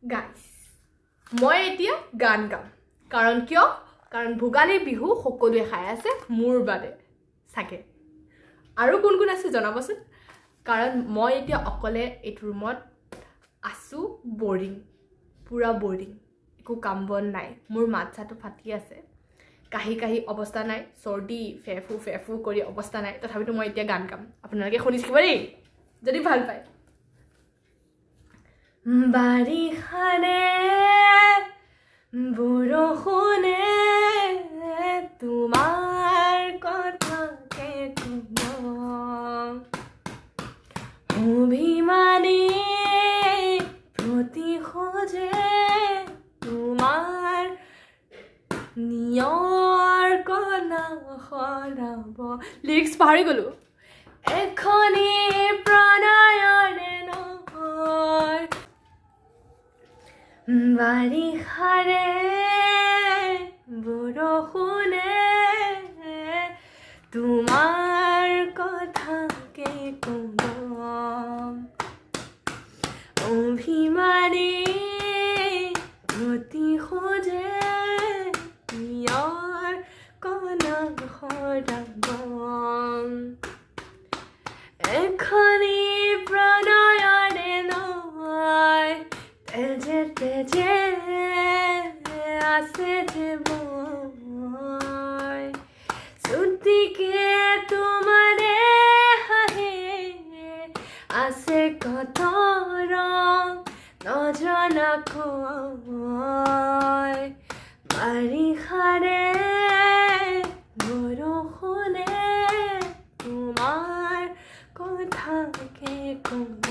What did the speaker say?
guys মই এতিয়া গান গাম কাৰণ কিয় কাৰণ ভোগালী বিহু সকলোৱে খাই আছে মোৰ বাদে সাকে আৰু কোন কোন আছে জনাবচোন কাৰণ মই এতিয়া অকলে এই ৰুমত আছো বোৰিং পুৰা বোৰিং একো কাম বন নাই মোৰ মাথাটো ফাটি আছে কাহি কাহি অৱস্থা নাই সৰ্দি ফেফু কৰি অৱস্থা নাই তথাপিতো মই এতিয়া গান গাম আপোনালোকে শুনি থাকিব দেই যদি ভাল পায় বাৰিষাৰে বৰষুণে তোমাৰ কথাকে কব অভিমানী প্ৰতিশোধে তোমাৰ নিয়ৰ কণা সৰাব লিৰিক্স পাহৰি গলো এখনি প্ৰণয়নে নহয় বাৰিষাৰে বৰষুণে তোমাৰ কথাকে কব অভিমানী প্ৰতিশোধে নিয়ৰ কণা সৰাব এখনি প্ৰণয়নে নহয় তেজে তেজে আছে যে মই ছুটিকে তোমাৰে হাহে আছে কত ৰং নজনাকৈ বাৰিষাৰে বৰষুণে তোমাৰ কথাকে কব